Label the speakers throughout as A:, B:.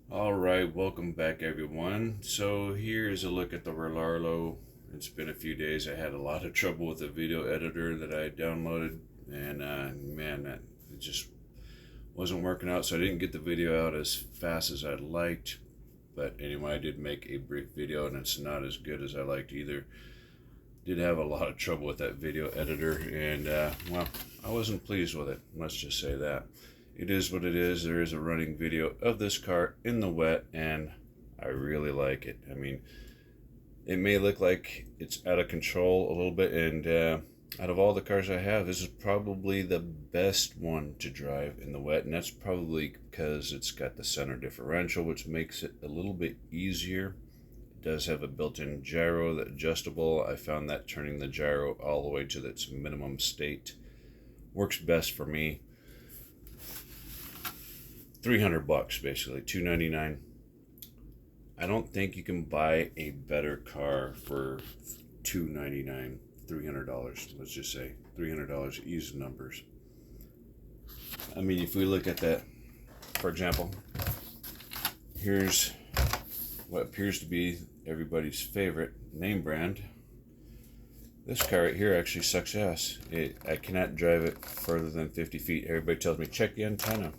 A: Alright, welcome back everyone. So here's a look at the Rlaarlo. It's been a few days. I had a lot of trouble with the video editor that I downloaded, and man, it just wasn't working out, so I didn't get the video out as fast as I'd liked. But anyway, I did make a brief video, and it's not as good as I liked either. Did have a lot of trouble with that video editor, and well, I wasn't pleased with it. Let's just say that. It is what it is. There is a running video of this car in the wet, and I really like it. I mean, it may look like it's out of control a little bit, and out of all the cars I have, this is probably the best one to drive in the wet, and that's probably because it's got the center differential, which makes it a little bit easier. It does have a built-in gyro, that adjustable. I found that turning the gyro all the way to its minimum state works best for me. $300 basically, $299. I don't think you can buy a better car for $299, $300. Let's just say $300, easy numbers. I mean, if we look at that, for example, here's what appears to be everybody's favorite name brand. This car right here actually sucks ass. I cannot drive it further than 50 feet. Everybody tells me, check the antenna.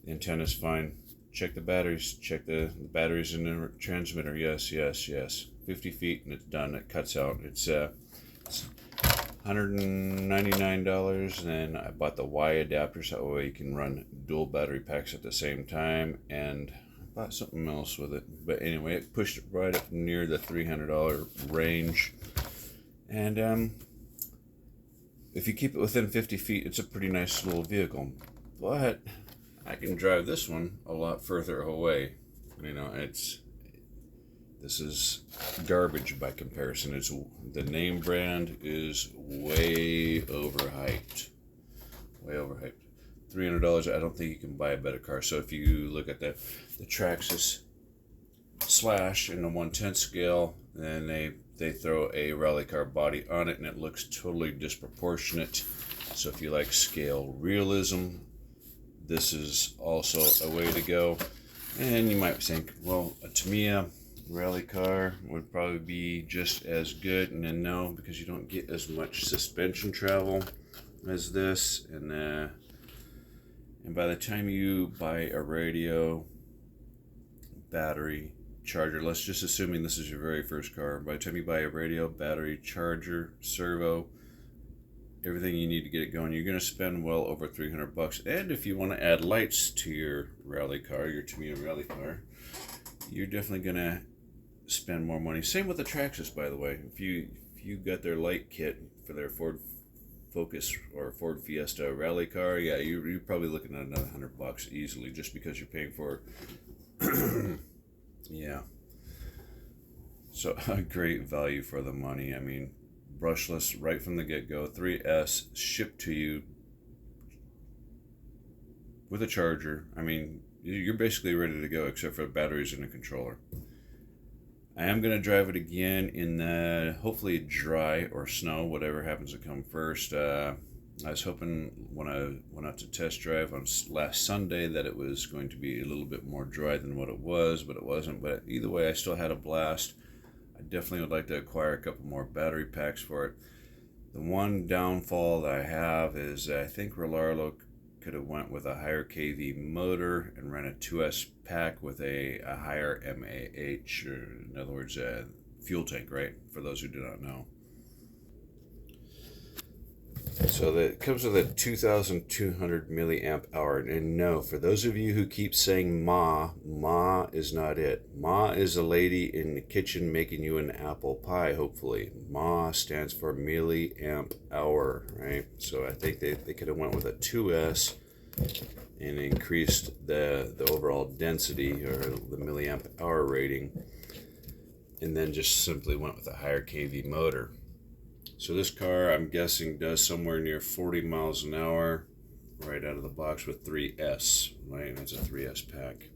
A: The antenna's fine. Check the batteries. Check the batteries in the transmitter. Yes, yes, yes. 50 feet and it's done. It cuts out. It's $199, and I bought the Y adapter so that way you can run dual battery packs at the same time, and I bought something else with it. But anyway, it pushed it right up near the $300 range. And if you keep it within 50 feet, it's a pretty nice little vehicle. But I can drive this one a lot further away. You know, this is garbage by comparison. It's the name brand is way overhyped. Way overhyped. $300. I don't think you can buy a better car. So if you look at the Traxxas Slash in the 1/10 scale, then they throw a rally car body on it, and it looks totally disproportionate. So if you like scale realism, this is also a way to go. And you might think, well, a Tamiya rally car would probably be just as good, and then no, because you don't get as much suspension travel as this, and by the time you buy a radio, battery, charger, let's just assuming this is your very first car, by the time you buy a radio, battery, charger, servo, everything you need to get it going, you're going to spend well over $300. And if you want to add lights to your rally car, your Tamiya rally car, you're definitely going to spend more money. Same with the Traxxas, by the way. If you got their light kit for their Ford Focus or Ford Fiesta rally car, yeah, you're probably looking at another $100 easily, just because you're paying for yeah. So a great value for the money. I mean, brushless right from the get-go, 3S shipped to you with a charger. I mean, you're basically ready to go except for batteries and a controller. I am going to drive it again in the hopefully dry or snow, whatever happens to come first. I was hoping when I went out to test drive on last Sunday that it was going to be a little bit more dry than what it was, but it wasn't. But either way, I still had a blast. I definitely would like to acquire a couple more battery packs for it. The one downfall that I have is I think Rlaarlo could have went with a higher kV motor and ran a 2S pack with a higher MAH, or in other words, a fuel tank, right? For those who do not know. So that it comes with a 2,200 milliamp hour. And no, for those of you who keep saying Ma is not it. Ma is a lady in the kitchen making you an apple pie, hopefully. Ma stands for milliamp hour, right? So I think they could have went with a 2S and increased the overall density or the milliamp hour rating, and then just simply went with a higher kV motor. So this car, I'm guessing, does somewhere near 40 miles an hour right out of the box with 3S, right? It's a 3S pack.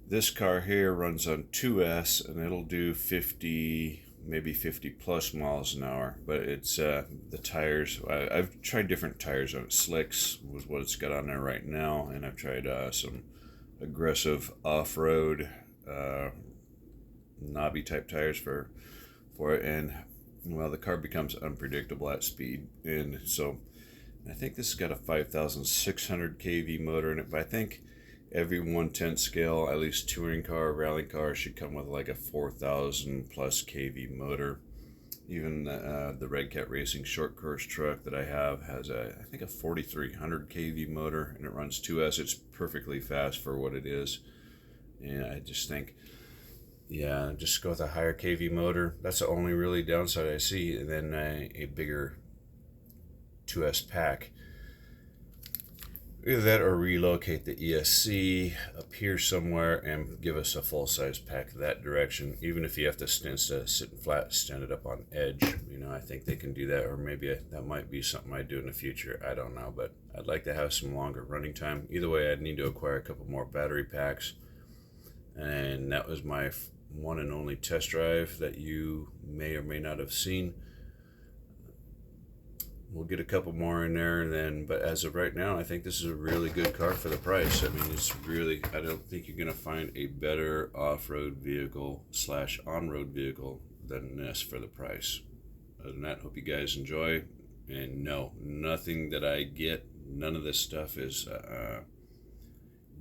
A: This car here runs on 2S, and it'll do 50, maybe 50 plus miles an hour. But it's the tires. I've tried different tires on it. Slicks was what it's got on there right now, and I've tried some aggressive off-road knobby type tires for it, and well, the car becomes unpredictable at speed, and so I think this has got a 5,600 kV motor in it, but I think every 1/10 scale, at least touring car, rally car, should come with like a 4,000 plus kV motor. Even the Red Cat Racing short course truck that I have has I think a 4,300 kV motor, and it runs 2S. It's perfectly fast for what it is, and I just think, yeah, just go with a higher kV motor. That's the only really downside I see, and then a bigger 2S pack. Either that or relocate the ESC up here somewhere and give us a full-size pack that direction. Even if you have to instead of sitting flat, stand it up on edge. You know, I think they can do that, or maybe that might be something I do in the future. I don't know, but I'd like to have some longer running time. Either way, I'd need to acquire a couple more battery packs. And that was my one and only test drive that you may or may not have seen. We'll get a couple more in there, and then, but as of right now, I think this is a really good car for the price. I mean, it's really, I don't think you're going to find a better off-road vehicle / on-road vehicle than this for the price. Other than that, hope you guys enjoy. And no, nothing that I get, none of this stuff is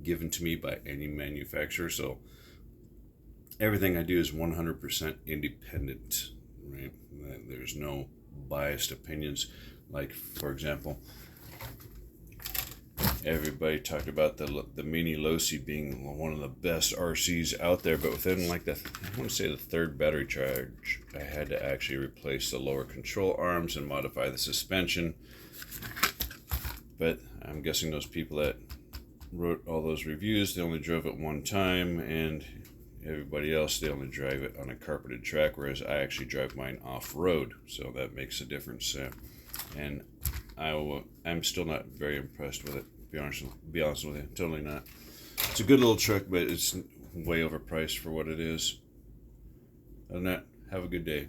A: given to me by any manufacturer. So everything I do is 100% independent, right? There's no biased opinions. Like, for example, everybody talked about the Mini Losi being one of the best RCs out there, but within like I want to say the third battery charge, I had to actually replace the lower control arms and modify the suspension. But I'm guessing those people that wrote all those reviews, they only drove it one time, and everybody else, they only drive it on a carpeted track, whereas I actually drive mine off-road, so that makes a difference. And I'm still not very impressed with it, be honest with you. Totally not. It's a good little truck, but it's way overpriced for what it is. Other than that, have a good day.